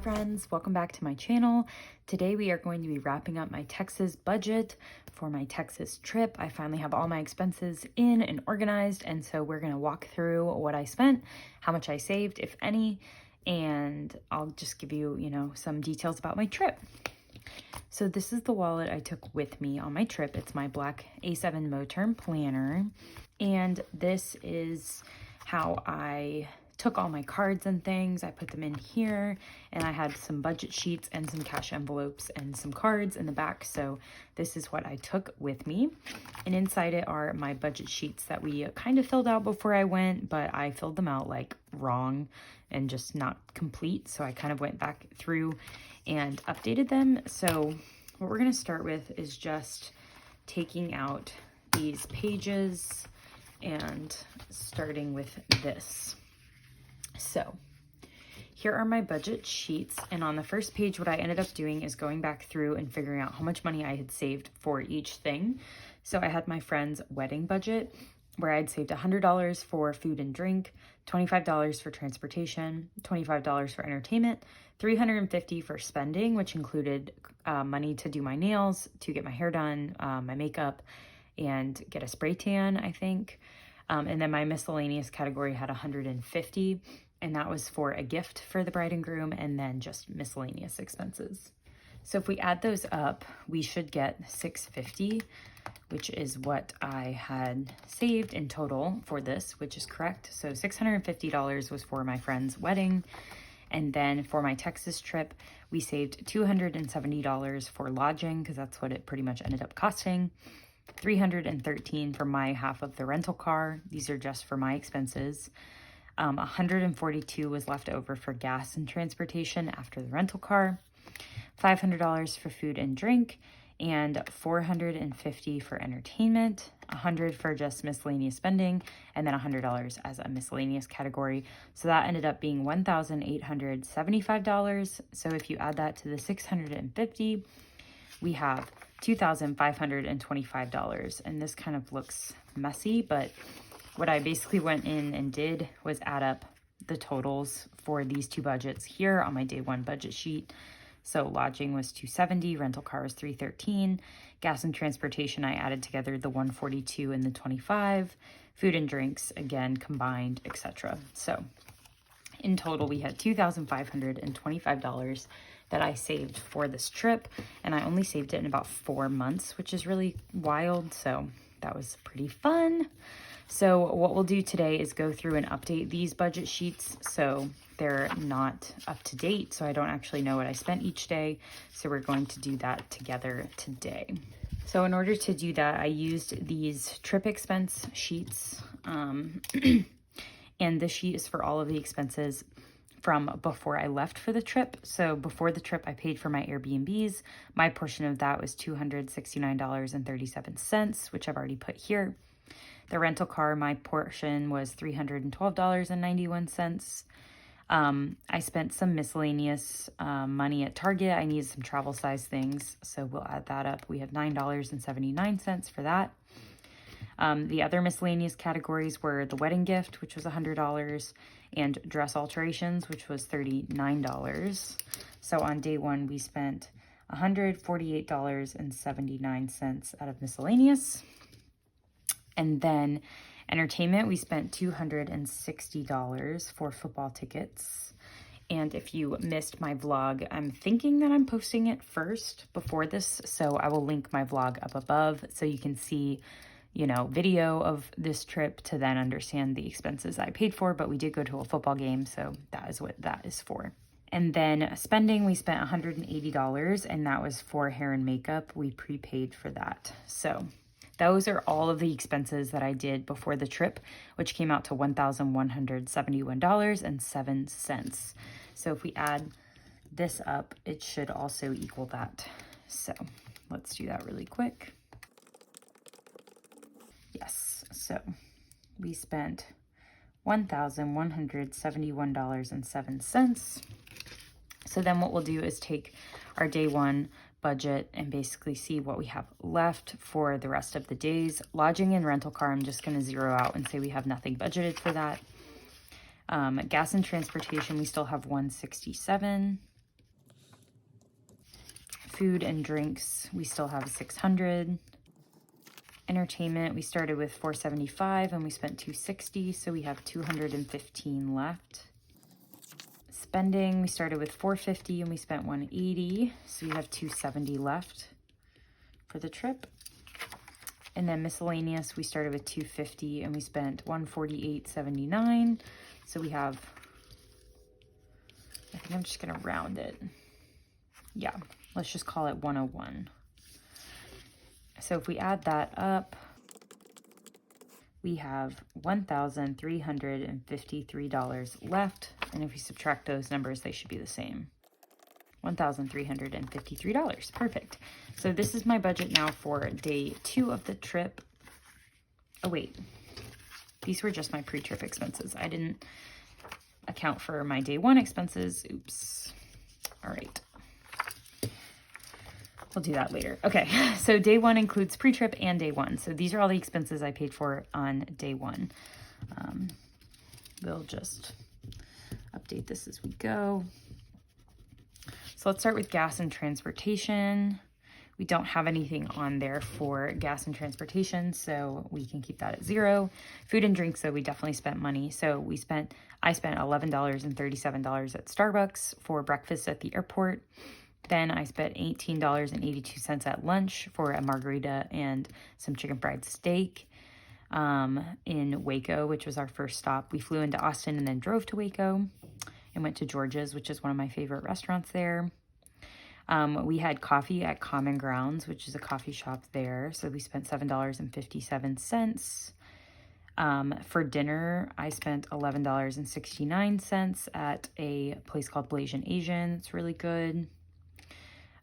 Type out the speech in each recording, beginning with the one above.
friends, welcome back to my channel. Today we are going to be wrapping up my Texas budget for my Texas trip. I finally have all my expenses in and organized, and so we're going to walk through what I spent, how much I saved, if any, and I'll just give you, some details about my trip. So this is the wallet I took with me on my trip. It's my black A7 Moterm planner, and this is how I took all my cards and things. I put them in here, and I had some budget sheets and some cash envelopes and some cards in the back. So this is what I took with me, and inside it are my budget sheets that we kind of filled out before I went, but I filled them out like wrong and just not complete. So I kind of went back through and updated them. So what we're going to start with is just taking out these pages and starting with this. So here are my budget sheets, and on the first page what I ended up doing is going back through and figuring out how much money I had saved for each thing. So I had my friend's wedding budget where I'd saved $100 for food and drink, $25 for transportation, $25 for entertainment, $350 for spending, which included money to do my nails, to get my hair done, my makeup, and get a spray tan, I think. And then my miscellaneous category had $150, and that was for a gift for the bride and groom, and then just miscellaneous expenses. So if we add those up, we should get $650, which is what I had saved in total for this, which is correct. So $650 was for my friend's wedding. And then for my Texas trip, we saved $270 for lodging, because that's what it pretty much ended up costing. $313 for my half of the rental car. These are just for my expenses. $142 was left over for gas and transportation after the rental car. $500 for food and drink, and $450 for entertainment, $100 for just miscellaneous spending, and then $100 as a miscellaneous category. So that ended up being $1,875. So if you add that to the $650, we have $2,525. And this kind of looks messy, but what I basically went in and did was add up the totals for these two budgets here on my day one budget sheet. So lodging was $270, rental car was $313, gas and transportation, I added together the $142 and the $25, food and drinks, again, combined, etc. So in total, we had $2,525 that I saved for this trip, and I only saved it in about 4 months, which is really wild. So that was pretty fun. So what we'll do today is go through and update these budget sheets so they're not up to date, so I don't actually know what I spent each day. So we're going to do that together today. So in order to do that, I used these trip expense sheets, and this sheet is for all of the expenses from before I left for the trip. So before the trip, I paid for my Airbnbs. My portion of that was $269.37, which I've already put here. The rental car, my portion was $312.91. I spent some miscellaneous money at Target. I needed some travel size things, so we'll add that up. We have $9.79 for that. The other miscellaneous categories were the wedding gift, which was $100, and dress alterations, which was $39. So on day one, we spent $148.79 out of miscellaneous. And then entertainment, we spent $260 for football tickets. And if you missed my vlog, I'm thinking that I'm posting it first before this, so I will link my vlog up above so you can see, video of this trip to then understand the expenses I paid for. But we did go to a football game, so that is what that is for. And then spending, we spent $180, and that was for hair and makeup. We prepaid for that. So those are all of the expenses that I did before the trip, which came out to $1,171.07. So if we add this up, it should also equal that. So let's do that really quick. Yes, so we spent $1,171.07. So then what we'll do is take our day one budget and basically see what we have left for the rest of the days. Lodging and rental car, I'm just going to zero out and say we have nothing budgeted for that. Gas and transportation, we still have $167. Food and drinks, we still have $600. Entertainment, we started with $475 and we spent $260, so we have $215 left. Spending, we started with $450 and we spent $180, so we have $270 left for the trip. And then miscellaneous, we started with $250 and we spent $148.79, so we have, I think I'm just gonna round it. Yeah, let's just call it 101. So if we add that up, we have $1,353 left. And if we subtract those numbers, they should be the same. $1,353. Perfect. So this is my budget now for day 2 of the trip. Oh, wait. These were just my pre-trip expenses. I didn't account for my day 1 expenses. Oops. All right. We'll do that later. Okay, so day 1 includes pre-trip and day 1. So these are all the expenses I paid for on day 1. We'll just update this as we go. So let's start with gas and transportation. We don't have anything on there for gas and transportation, so we can keep that at 0. Food and drinks, though, we definitely spent money. So I spent $11.37 at Starbucks for breakfast at the airport. Then I spent $18.82 at lunch for a margarita and some chicken fried steak in Waco, which was our first stop. We flew into Austin and then drove to Waco and went to George's, which is one of my favorite restaurants there. We had coffee at Common Grounds, which is a coffee shop there. So we spent $7.57. For dinner, I spent $11.69 at a place called Blasian Asian. It's really good.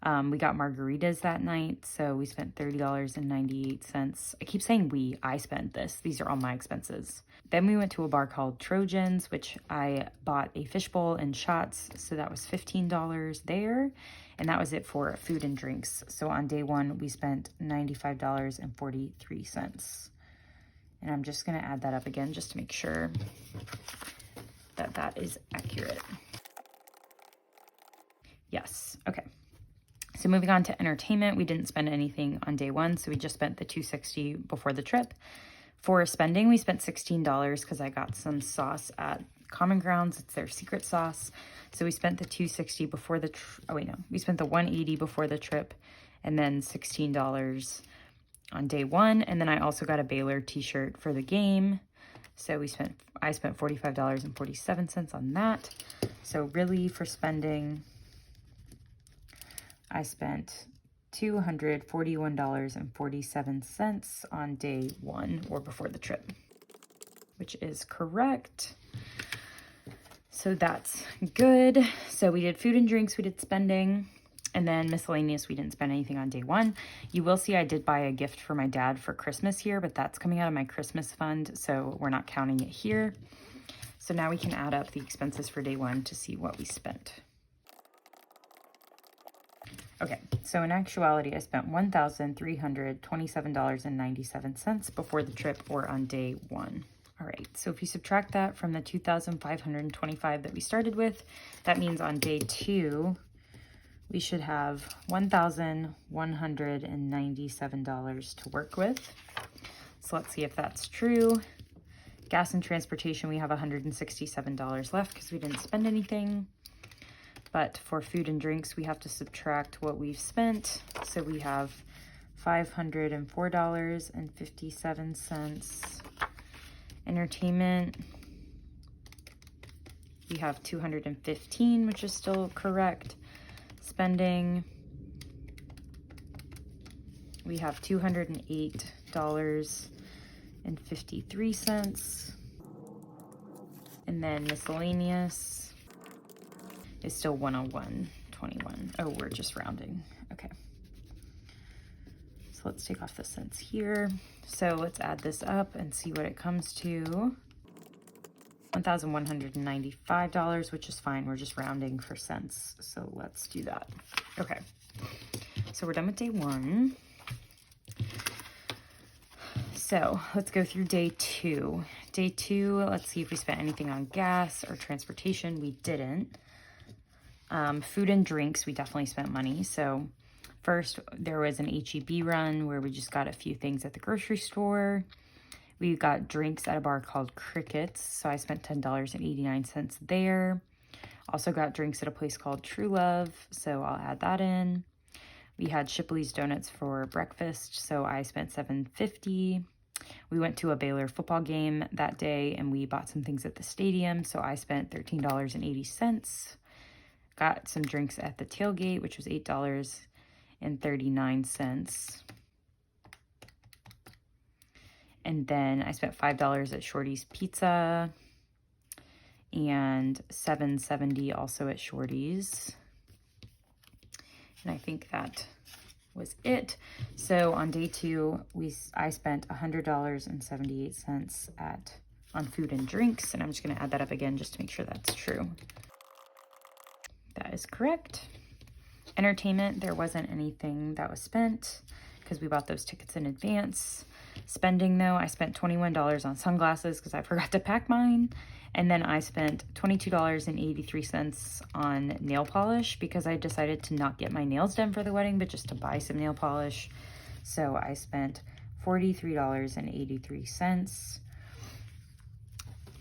We got margaritas that night, so we spent $30.98. I keep saying I spent this. These are all my expenses. Then we went to a bar called Trojans, which I bought a fishbowl and shots, so that was $15 there. And that was it for food and drinks. So on day 1, we spent $95.43. And I'm just gonna add that up again just to make sure that that is accurate. Yes, okay. So moving on to entertainment, we didn't spend anything on day 1, so we just spent the $260 before the trip. For spending, we spent $16 because I got some sauce at Common Grounds. It's their secret sauce. So we spent the $260 before the we spent the $180 before the trip, and then $16 on day 1. And then I also got a Baylor t-shirt for the game. So I spent $45.47 on that. So really for spending, I spent $241.47 on day 1 or before the trip, which is correct. So that's good. So we did food and drinks, we did spending, and then miscellaneous, we didn't spend anything on day 1. You will see I did buy a gift for my dad for Christmas here, but that's coming out of my Christmas fund, so we're not counting it here. So now we can add up the expenses for day 1 to see what we spent. Okay, so in actuality, I spent $1,327.97 before the trip or on day 1. All right, so if you subtract that from the $2,525 that we started with, that means on day 2, we should have $1,197 to work with. So let's see if that's true. Gas and transportation, we have $167 left because we didn't spend anything. But for food and drinks, we have to subtract what we've spent. So we have $504.57. Entertainment, we have $215, which is still correct. Spending, we have $208.53. And then miscellaneous is still $101.21. Oh, we're just rounding. Okay. So let's take off the cents here. So let's add this up and see what it comes to. $1,195, which is fine. We're just rounding for cents. So let's do that. Okay. So we're done with day 1. So let's go through day 2. Day 2, let's see if we spent anything on gas or transportation. We didn't. Food and drinks, we definitely spent money. So First, there was an H-E-B run where we just got a few things at the grocery store. We got drinks at a bar called Crickets, so I spent $10.89 there. Also got drinks at a place called True Love, so I'll add that in. We had Shipley's Donuts for breakfast, so I spent $7.50. We went to a Baylor football game that day, and we bought some things at the stadium, so I spent $13.80. Got some drinks at the tailgate, which was $8.39. And then I spent $5 at Shorty's Pizza and $7.70 also at Shorty's. And I think that was it. So on day 2, I spent $100.78 on food and drinks, and I'm just going to add that up again just to make sure that's true. That is correct. Entertainment, there wasn't anything that was spent because we bought those tickets in advance. Spending though, I spent $21 on sunglasses because I forgot to pack mine. And then I spent $22.83 on nail polish because I decided to not get my nails done for the wedding, but just to buy some nail polish. So I spent $43.83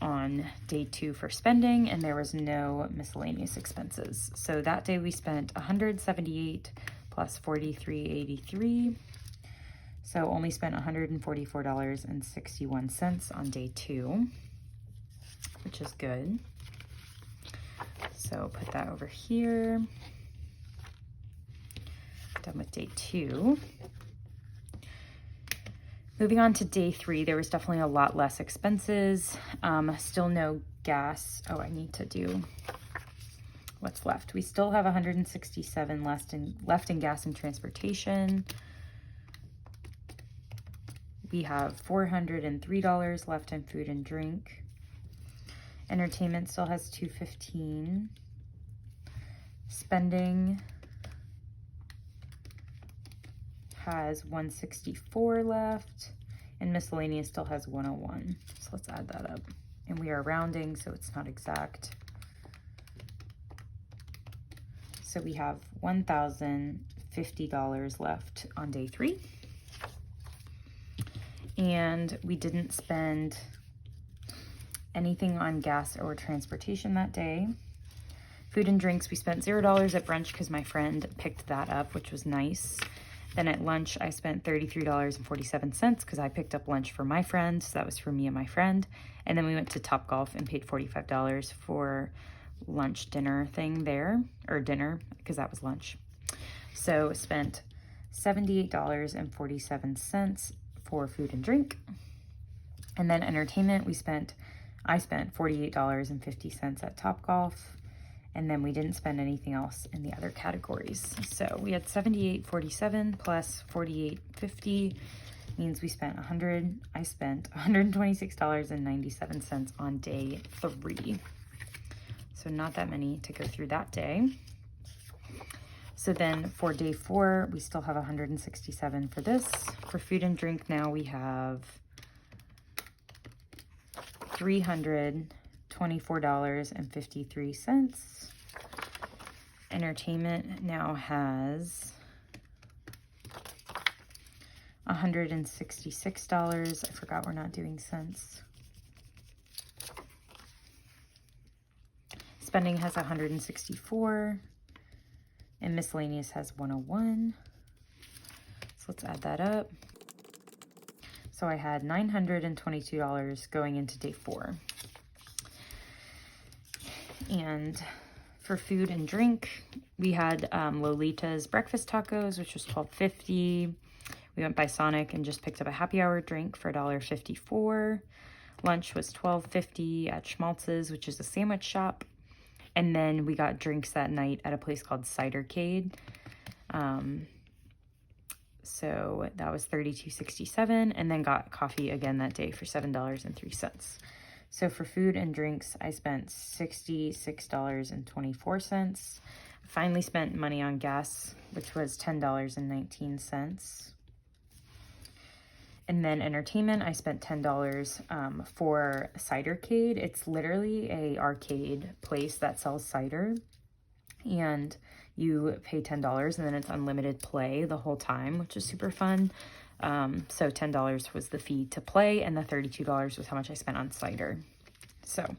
on day 2 for spending, and there was no miscellaneous expenses. So that day we spent $178 plus $43.83. So only spent $144.61 on day 2, which is good. So put that over here. Done with day 2. Moving on to day 3, there was definitely a lot less expenses. Still no gas. Oh, I need to do what's left. We still have $167 left in gas and transportation. We have $403 left in food and drink. Entertainment still has $215. Spending has $164 left, and miscellaneous still has $101. So let's add that up. And we are rounding, so it's not exact. So we have $1,050 left on day 3. And we didn't spend anything on gas or transportation that day. Food and drinks, we spent $0 at brunch because my friend picked that up, which was nice. Then at lunch, I spent $33.47 because I picked up lunch for my friend. So that was for me and my friend. And then we went to Topgolf and paid $45 for lunch dinner thing there, or dinner, because that was lunch. So spent $78.47 for food and drink. And then entertainment, I spent $48.50 at Topgolf. And then we didn't spend anything else in the other categories. So we had $78.47 plus $48.50 means I spent $126.97 on day 3. So not that many to go through that day. So then for day 4, we still have $167 for this. For food and drink now we have $324.53. Entertainment now has $166. I forgot we're not doing cents. Spending has $164, and miscellaneous has $101. So let's add that up. So I had $922 going into day 4. And for food and drink, we had Lolita's breakfast tacos, which was $12.50. We went by Sonic and just picked up a happy hour drink for $1.54. Lunch was $12.50 at Schmaltz's, which is a sandwich shop. And then we got drinks that night at a place called Cidercade. So that was $32.67, and then got coffee again that day for $7.03. So for food and drinks, I spent $66.24. Finally spent money on gas, which was $10.19. And then entertainment, I spent $10 for Cidercade. It's literally a arcade place that sells cider. And you pay $10 and then it's unlimited play the whole time, which is super fun. So $10 was the fee to play, and the $32 was how much I spent on cider. So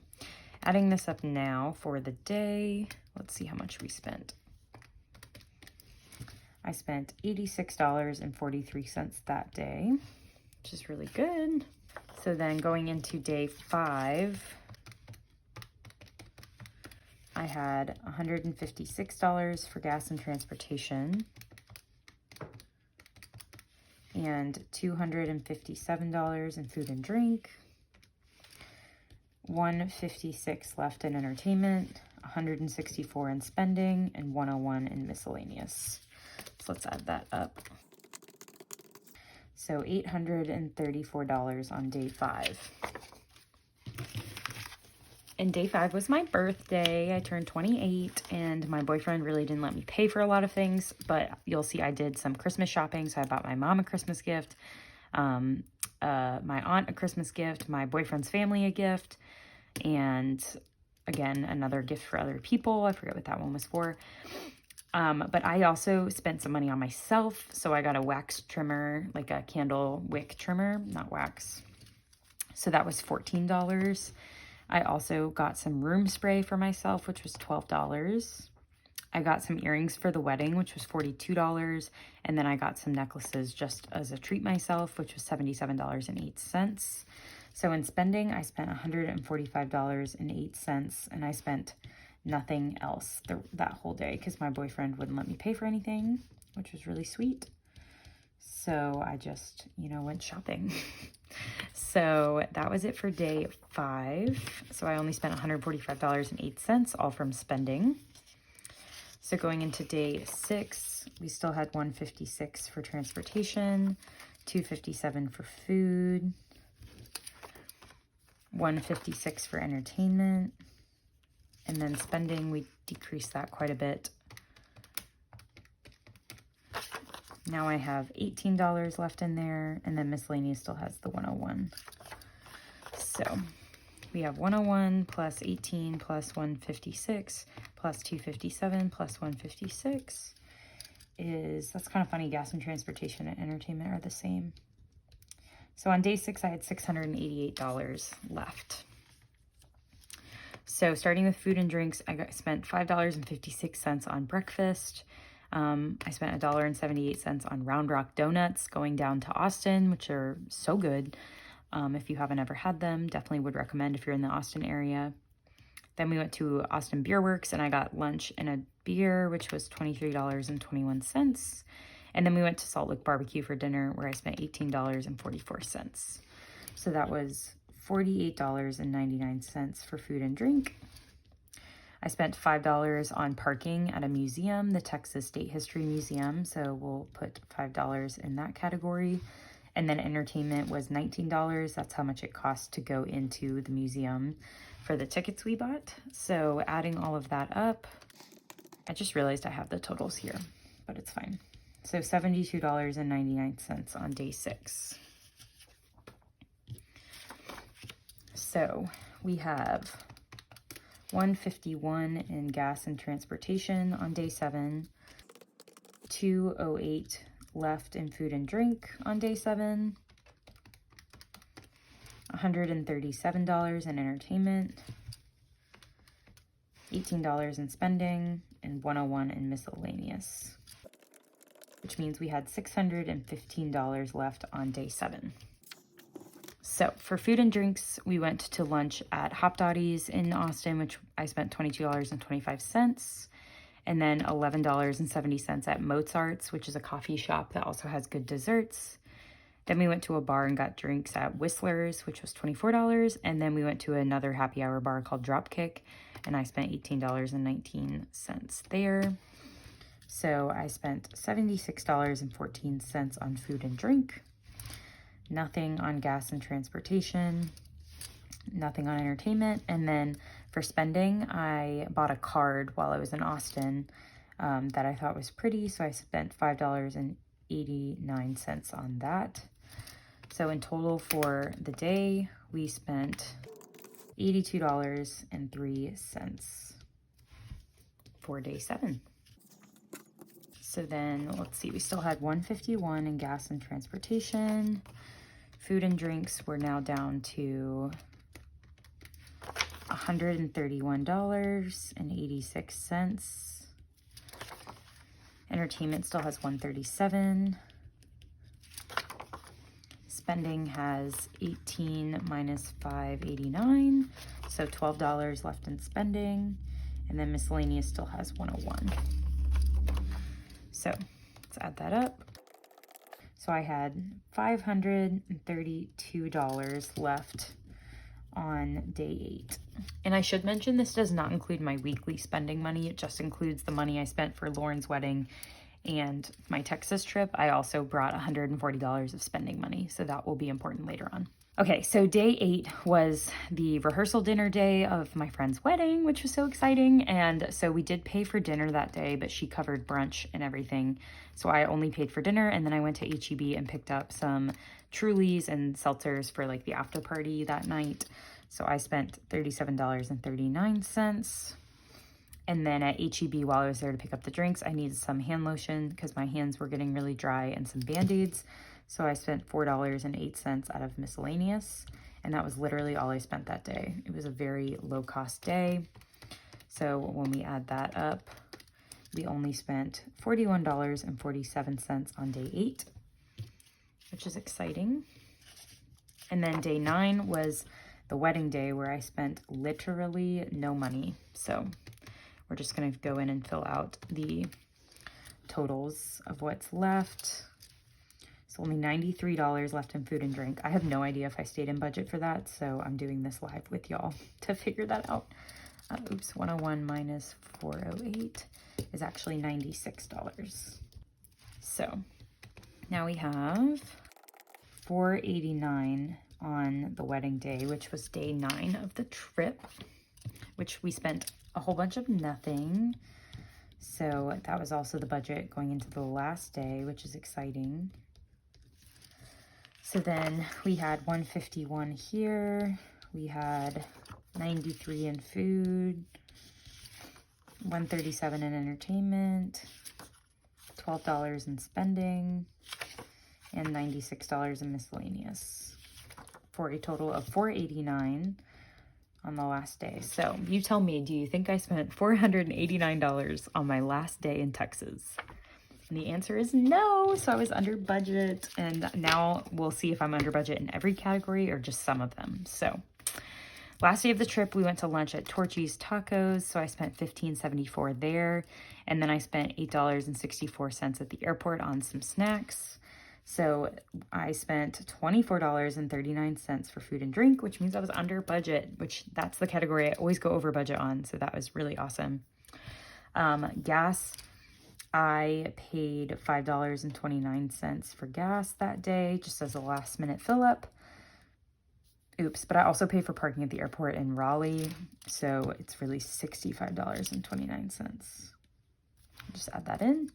adding this up now for the day, let's see how much we spent. I spent $86.43 that day, which is really good. So then going into day 5, I had $156 for gas and transportation and $257 in food and drink, $156 left in entertainment, $164 in spending, and $101 in miscellaneous. So let's add that up. So $834 on day 5. And day 5 was my birthday. I turned 28, and my boyfriend really didn't let me pay for a lot of things, but you'll see I did some Christmas shopping. So I bought my mom a Christmas gift, my aunt a Christmas gift, my boyfriend's family a gift, and again, another gift for other people. I forget what that one was for. But I also spent some money on myself. So I got a wax trimmer, like a candle wick trimmer, not wax. So that was $14. I also got some room spray for myself, which was $12. I got some earrings for the wedding, which was $42. And then I got some necklaces just as a treat myself, which was $77.08. So in spending, I spent $145.08, and I spent nothing else that whole day because my boyfriend wouldn't let me pay for anything, which was really sweet. So I just, went shopping. So that was it for day 5. So I only spent $145.08, all from spending. So going into day 6, we still had $156 for transportation, $257 for food, $156 for entertainment, and then spending, we decreased that quite a bit. Now I have $18 left in there, and then miscellaneous still has the $101. So we have $101 plus $18 plus $156 plus $257 plus $156 is, that's kind of funny, gas and transportation and entertainment are the same. So on day 6, I had $688 left. So starting with food and drinks, I spent $5.56 on breakfast. I spent $1.78 on Round Rock donuts going down to Austin, which are so good. If you haven't ever had them, definitely would recommend if you're in the Austin area. Then we went to Austin Beer Works, and I got lunch and a beer, which was $23.21. And then we went to Salt Lick Barbecue for dinner, where I spent $18.44. So that was $48.99 for food and drink. I spent $5 on parking at a museum, the Texas State History Museum, so we'll put $5 in that category. And then entertainment was $19. That's how much it costs to go into the museum for the tickets we bought. So adding all of that up, I just realized I have the totals here, but it's fine. So $72.99 on day 6. So we have $151 in gas and transportation on day 7, $208 left in food and drink on day 7, $137 in entertainment, $18 in spending, and $101 in miscellaneous, which means we had $615 left on day 7. So for food and drinks, we went to lunch at Hop Dottie's in Austin, which I spent $22.25, and then $11.70 at Mozart's, which is a coffee shop that also has good desserts. Then we went to a bar and got drinks at Whistler's, which was $24, and then we went to another happy hour bar called Dropkick, and I spent $18.19 there. So I spent $76.14 on food and drink. Nothing on gas and transportation, nothing on entertainment. And then for spending, I bought a card while I was in Austin that I thought was pretty. So I spent $5.89 on that. So in total for the day, we spent $82.03 for day 7. So then let's see, we still had $151 in gas and transportation. Food and drinks were now down to $131.86. Entertainment still has $137. Spending has 18 minus 589, so $12 left in spending. And then miscellaneous still has 101. So let's add that up. So I had $532 left on day 8. And I should mention this does not include my weekly spending money. It just includes the money I spent for Lauren's wedding and my Texas trip. I also brought $140 of spending money, so that will be important later on. Okay, so day 8 was the rehearsal dinner day of my friend's wedding, which was so exciting. And so we did pay for dinner that day, but she covered brunch and everything. So I only paid for dinner, and then I went to HEB and picked up some Trulies and seltzers for like the after party that night. So I spent $37.39. And then at HEB, while I was there to pick up the drinks, I needed some hand lotion because my hands were getting really dry, and some Band-Aids. So I spent $4.08 out of miscellaneous, and that was literally all I spent that day. It was a very low cost day. So when we add that up, we only spent $41.47 on day 8, which is exciting. And then day 9 was the wedding day, where I spent literally no money. So we're just gonna go in and fill out the totals of what's left. So only $93 left in food and drink. I have no idea if I stayed in budget for that, so I'm doing this live with y'all to figure that out. Oops, 101 minus 408 is actually $96. So now we have $489 on the wedding day, which was day 9 of the trip, which we spent a whole bunch of nothing. So that was also the budget going into the last day, which is exciting. So then we had 151 here. We had 93 in food, 137 in entertainment, $12 in spending, and $96 in miscellaneous, for a total of $489 on the last day. So you tell me, do you think I spent $489 on my last day in Texas? And the answer is no. So I was under budget, and now we'll see if I'm under budget in every category or just some of them. So last day of the trip, we went to lunch at Torchy's Tacos. So I spent $15.74 there. And then I spent $8.64 at the airport on some snacks. So I spent $24.39 for food and drink, which means I was under budget, which that's the category I always go over budget on. So that was really awesome. Gas, I paid $5.29 for gas that day, just as a last minute fill up. Oops, but I also paid for parking at the airport in Raleigh. So it's really $65.29. Just add that in.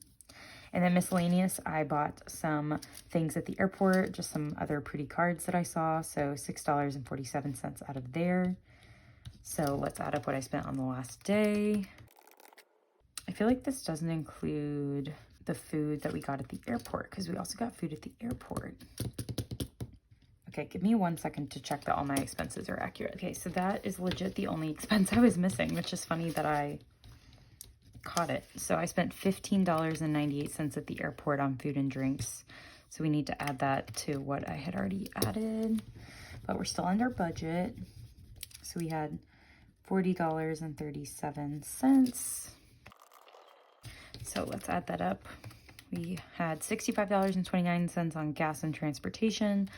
And then miscellaneous, I bought some things at the airport, just some other pretty cards that I saw. So $6.47 out of there. So let's add up what I spent on the last day. I feel like this doesn't include the food that we got at the airport, because we also got food at the airport. Okay, give me 1 second to check that all my expenses are accurate. Okay, so that is legit the only expense I was missing, which is funny that I caught it. So I spent $15.98 at the airport on food and drinks. So we need to add that to what I had already added, but we're still under budget. So we had $40.37. So let's add that up. We had $65.29 on gas and transportation,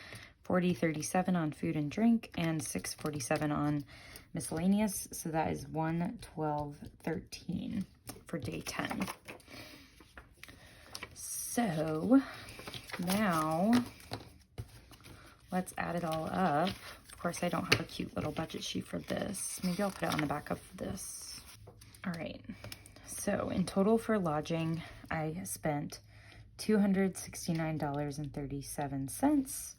$40.37 on food and drink, and $6.47 on miscellaneous. So that is $112.13 for day 10. So now let's add it all up. Of course, I don't have a cute little budget sheet for this. Maybe I'll put it on the back of this. All right. So in total for lodging, I spent $269.37.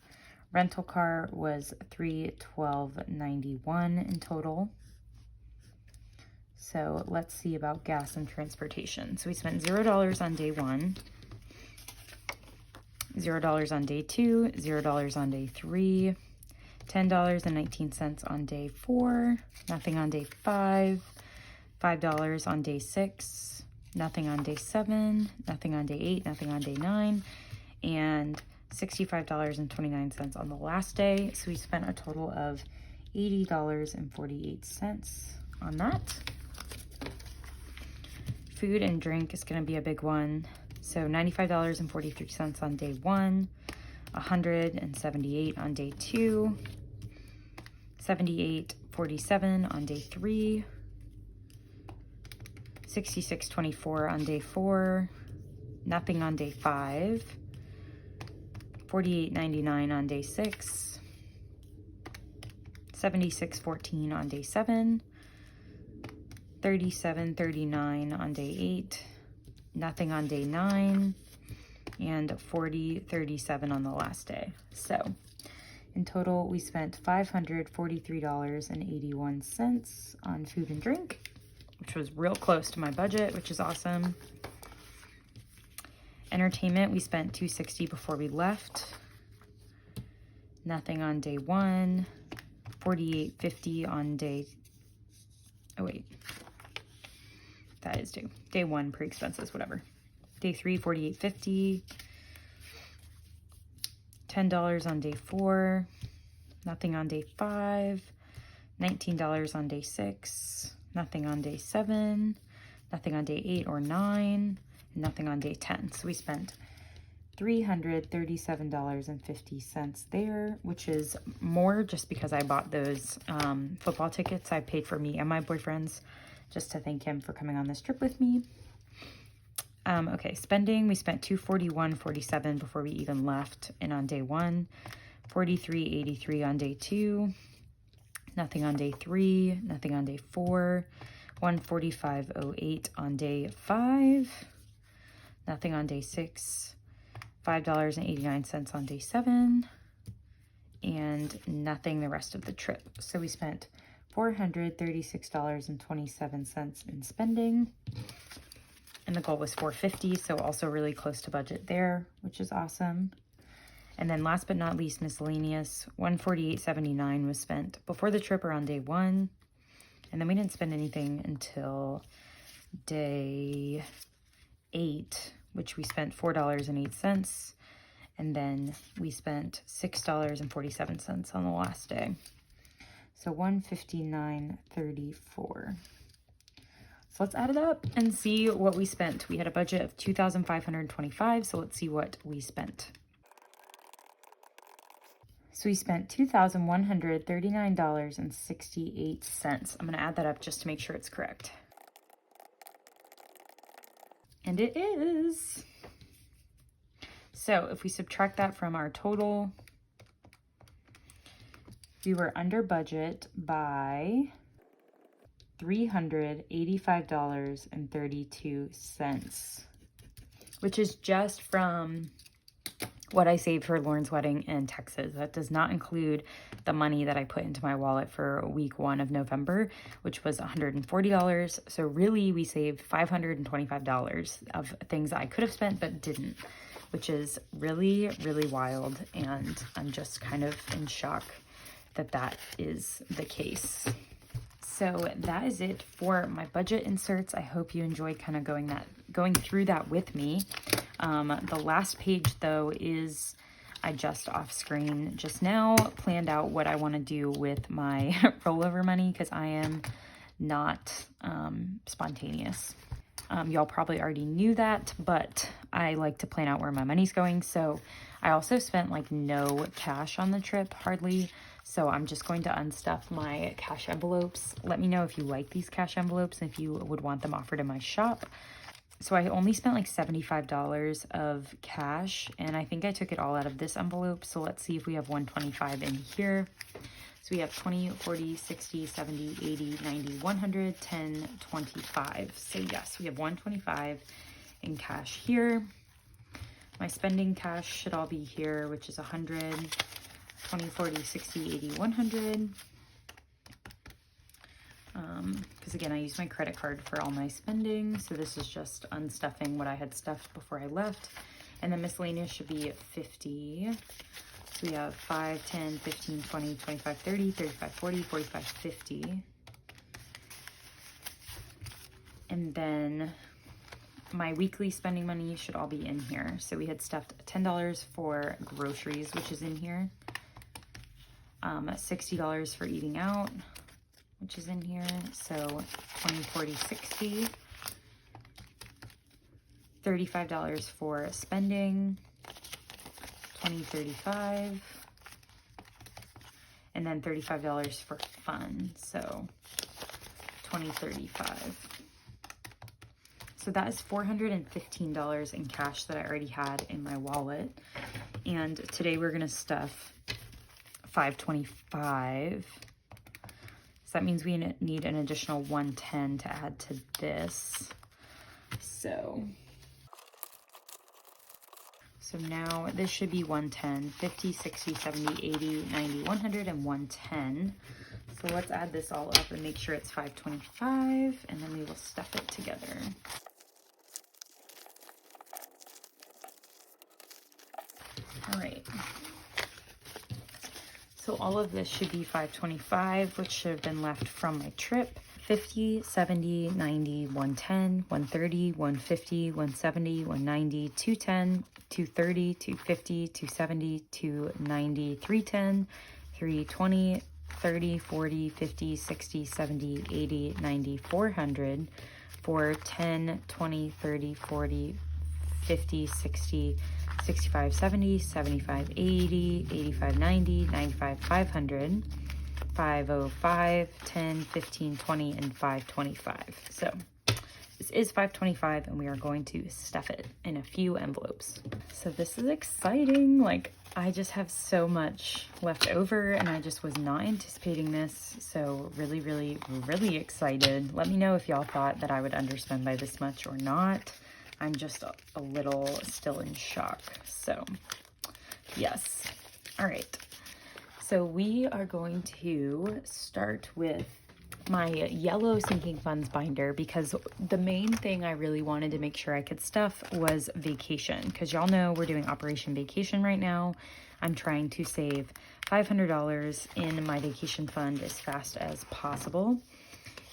Rental car was $312.91 in total. So let's see about gas and transportation. So we spent $0 on day 1, $0 on day 2, $0 on day 3, $10.19 on day 4, nothing on day 5, $5 on day 6, nothing on day 7, nothing on day 8, nothing on day 9, and $65.29 on the last day. So we spent a total of $80.48 on that. Food and drink is going to be a big one. So $95.43 on day 1, $178 on day 2, $78.47 on day 3, $66.24 on day 4, nothing on day 5, $48.99 on day 6, $76.14 on day 7, $37.39 on day 8, nothing on day 9, and $40.37 on the last day. So in total, we spent $543.81 on food and drink, which was real close to my budget, which is awesome. Entertainment, we spent $260 before we left. Nothing on day 1, $48.50 on day, oh wait, that is day 1 pre-expenses, whatever. Day 3, $48.50. $10 on day 4, nothing on day 5, $19 on day 6, nothing on day 7, nothing on day 8 or 9, and nothing on day 10. So we spent $337.50 there, which is more just because I bought those football tickets I paid for me and my boyfriend's, just to thank him for coming on this trip with me. Okay, spending, we spent $241.47 before we even left, and on day 1, $43.83 on day 2, nothing on day 3, nothing on day 4, $145.08 on day 5, nothing on day 6, $5.89 on day 7, and nothing the rest of the trip. So we spent $436.27 in spending. And the goal was $450, so also really close to budget there, which is awesome. And then last but not least, miscellaneous, $148.79 was spent before the trip or on day 1. And then we didn't spend anything until day 8, which we spent $4.08. And then we spent $6.47 on the last day. So $159.34. So let's add it up and see what we spent. We had a budget of $2,525, so let's see what we spent. So we spent $2,139.68. I'm going to add that up just to make sure it's correct. And it is. So if we subtract that from our total, we were under budget by $385.32, which is just from what I saved for Lauren's wedding in Texas. That does not include the money that I put into my wallet for week 1 of November, which was $140. So really we saved $525 of things I could have spent but didn't, which is really, really wild. And I'm just kind of in shock that that is the case. So that is it for my budget inserts. I hope you enjoyed kind of going through that with me. The last page though is, I just off screen just now planned out what I want to do with my rollover money, because I am not spontaneous. Y'all probably already knew that, but I like to plan out where my money's going. So I also spent like no cash on the trip, hardly. So I'm just going to unstuff my cash envelopes. Let me know if you like these cash envelopes and if you would want them offered in my shop. So I only spent like $75 of cash, and I think I took it all out of this envelope. So let's see if we have 125 in here. So we have 20, 40, 60, 70, 80, 90, 100, 10, 25. So yes, we have 125 in cash here. My spending cash should all be here, which is 100, 20, 40, 60, 80, 100. because again, I use my credit card for all my spending. So this is just unstuffing what I had stuffed before I left. And then miscellaneous should be 50. So we have 5, 10, 15, 20, 25, 30, 35, 40, 45, 50. And then my weekly spending money should all be in here. So we had stuffed $10 for groceries, which is in here. $60 for eating out, which is in here. So 20, 40, 60. $35 for spending, 20, 35. And then $35 for fun. So 20, 35. So that is $415 in cash that I already had in my wallet. And today we're gonna stuff $525. So that means we need an additional $110 to add to this. So now this should be $110, 50, 60, 70, 80, 90, 100, and $110. So let's add this all up and make sure it's $525, and then we will stuff it together. All right. So all of this should be $525, which should have been left from my trip. 50, 70, 90, 110, 130, 150, 170, 190, 210, 230, 250, 270, 290, 310, 320, 30, 40, 50, 60, 70, 80, 90, 400, 410, 20, 30, 40, 50, 60, 65, 70, 75, 80, 85, 90, 95, 500, 505, 10, 15, 20, and 525. So this is $525, and we are going to stuff it in a few envelopes. So this is exciting. Like, I just have so much left over, and I just was not anticipating this. So really, really, really excited. Let me know if y'all thought that I would underspend by this much or not. I'm just a little still in shock. So yes. All right. So we are going to start with my yellow sinking funds binder, because the main thing I really wanted to make sure I could stuff was vacation, because y'all know we're doing Operation Vacation right now. I'm trying to save $500 in my vacation fund as fast as possible.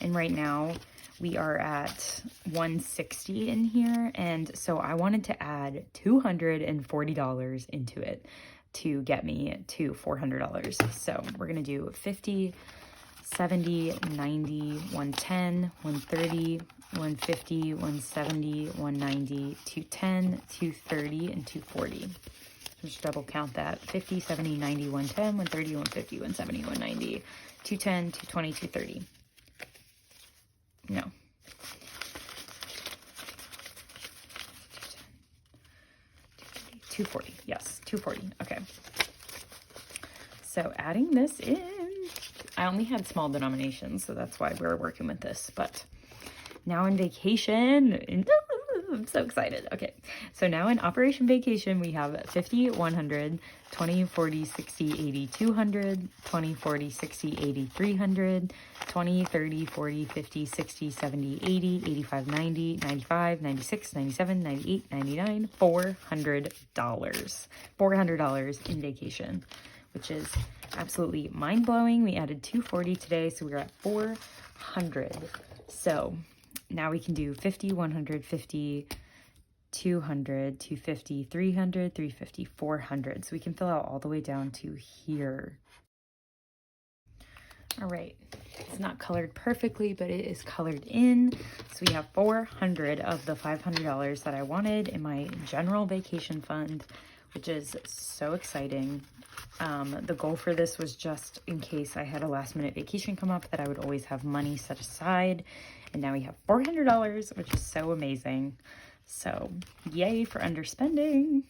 And right now we are at $160 in here. And so I wanted to add $240 into it to get me to $400. So we're going to do 50, 70, 90, 110, 130, 150, 170, 190, 210, 230, and 240. Just double count that. 50, 70, 90, 110, 130, 150, 170, 190, 210, 220, 230. No. 240. Yes, 240. Okay. So adding this in, I only had small denominations, so that's why we're working with this. But now in vacation, I'm so excited. Okay, so now in Operation Vacation, we have 50, 100, 20, 40, 60, 80, 200, 20, 40, 60, 80, 300, 20, 30, 40, 50, 60, 70, 80, 85, 90, 95, 96, 97, 98, 99, $400. $400 in vacation, which is absolutely mind-blowing. We added 240 today, so we're at 400. So now we can do 50, 100, 50, 200, 250, 300, 350, 400. So we can fill out all the way down to here. All right, it's not colored perfectly, but it is colored in. So we have 400 of the $500 that I wanted in my general vacation fund, which is so exciting. The goal for this was just in case I had a last minute vacation come up, that I would always have money set aside. And now we have $400, which is so amazing. So yay for underspending.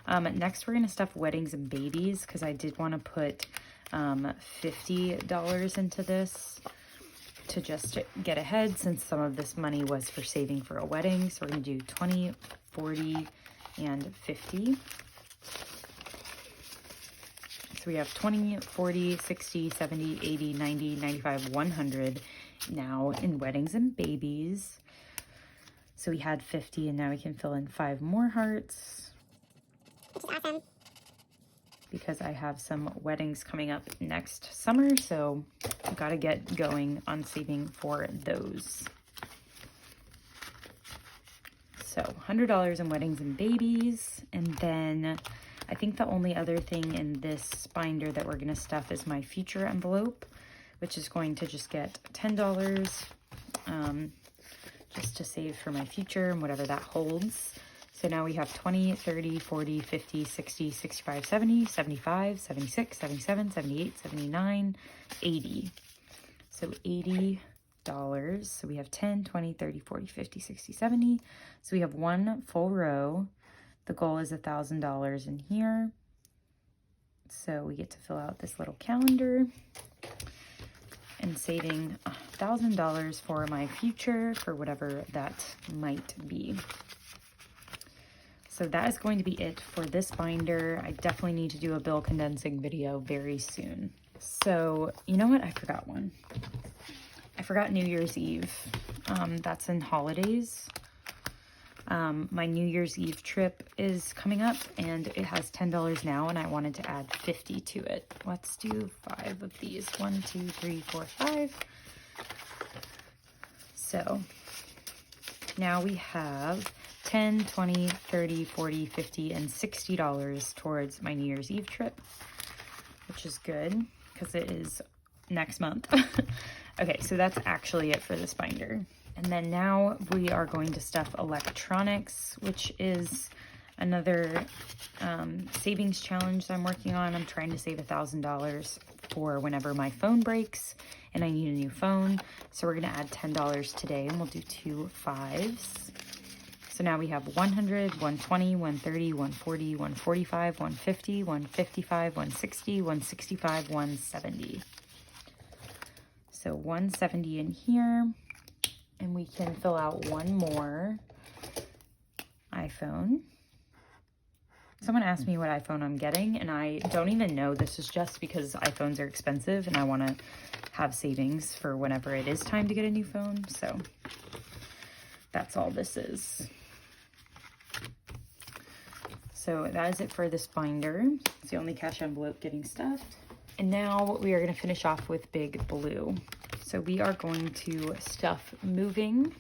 Next, we're going to stuff weddings and babies, because I did want to put $50 into this to just get ahead, since some of this money was for saving for a wedding. So we're going to do 20, 40, and 50. So we have 20, 40, 60, 70, 80, 90, 95, 100. now in weddings and babies. So we had 50 and now we can fill in 5 more hearts. Which is awesome. Because I have some weddings coming up next summer, so I've got to get going on saving for those. So $100 in weddings and babies. And then I think the only other thing in this binder that we're going to stuff is my future envelope, which is going to just get $10 just to save for my future and whatever that holds. So now we have 20, 30, 40, 50, 60, 65, 70, 75, 76, 77, 78, 79, 80. So $80. So we have 10, 20, 30, 40, 50, 60, 70. So we have one full row. The goal is $1,000 in here. So we get to fill out this little calendar and saving $1,000 for my future, for whatever that might be. So that is going to be it for this binder. I definitely need to do a bill condensing video very soon. So you know what? I forgot one. I forgot New Year's Eve. That's in holidays. My New Year's Eve trip is coming up and it has $10 now and I wanted to add 50 to it. Let's do 5 of these. 1, 2, 3, 4, 5. So now we have 10, 20, 30, 40, 50, and $60 towards my New Year's Eve trip, which is good because it is next month. Okay, so that's actually it for this binder. And then now we are going to stuff electronics, which is another savings challenge that I'm working on. I'm trying to save $1,000 for whenever my phone breaks and I need a new phone. So we're gonna add $10 today and we'll do 2 5s. So now we have 100, 120, 130, 140, 145, 150, 155, 160, 165, 170. So 170 in here. And we can fill out one more iPhone. Someone asked me what iPhone I'm getting, and I don't even know. This is just because iPhones are expensive, and I want to have savings for whenever it is time to get a new phone. So that's all this is. So that is it for this binder. It's the only cash envelope getting stuffed. And now we are going to finish off with Big Blue. So we are going to stuff moving.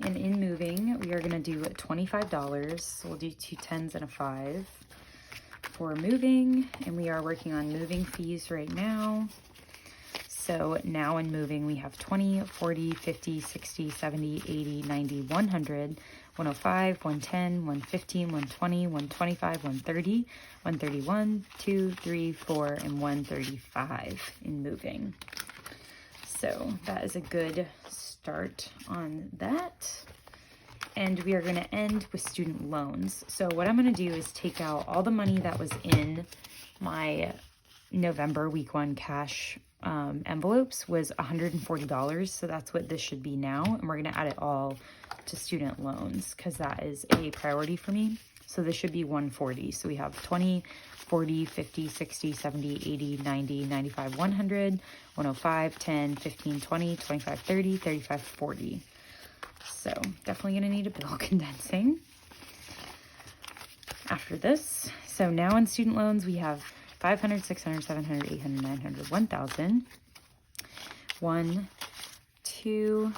And in moving, we are going to do $25. So we'll do 2 10s and a 5 for moving. And we are working on moving fees right now. So now in moving, we have 20, 40, 50, 60, 70, 80, 90, 100, 105, 110, 115, 120, 125, 130, 131, 2, 3, 4, and 135 in moving. So that is a good start on that. And we are going to end with student loans. So what I'm going to do is take out all the money that was in my November week 1 cash envelopes was $140. So that's what this should be now. And we're going to add it all to student loans because that is a priority for me. So this should be 140. So we have 20, 40, 50, 60, 70, 80, 90, 95, 100, 105, 10, 15, 20, 25, 30, 35, 40. So definitely going to need a bill condensing after this. So now in student loans, we have 500, 600, 700, 800, 900, 1,000. 1, 2,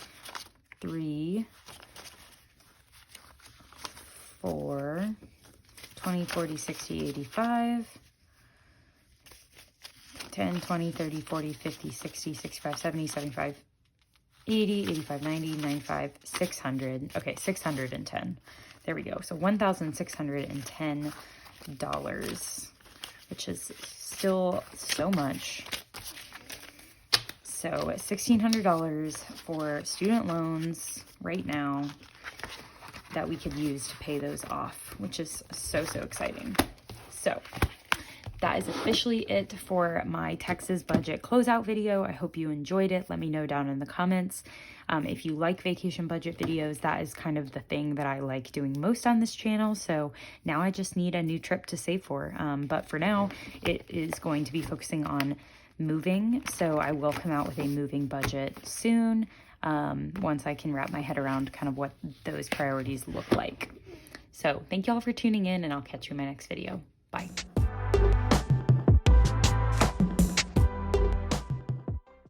3, 4, 20, 40, 60, 85, 10, 20, 30, 40, 50, 60, 65, 70, 75, 80, 85, 90, 95, 600. Okay, 610. There we go. So $1,610, which is still so much. So $1,600 for student loans right now that we could use to pay those off, which is so exciting. So that is officially it for my Texas budget closeout video. I hope you enjoyed it. Let me know down in the comments. If you like vacation budget videos, that is kind of the thing that I like doing most on this channel. So now I just need a new trip to save for. But for now, it is going to be focusing on moving, so I will come out with a moving budget soon, once I can wrap my head around kind of what those priorities look like. So thank you all for tuning in, and I'll catch you in my next video. Bye.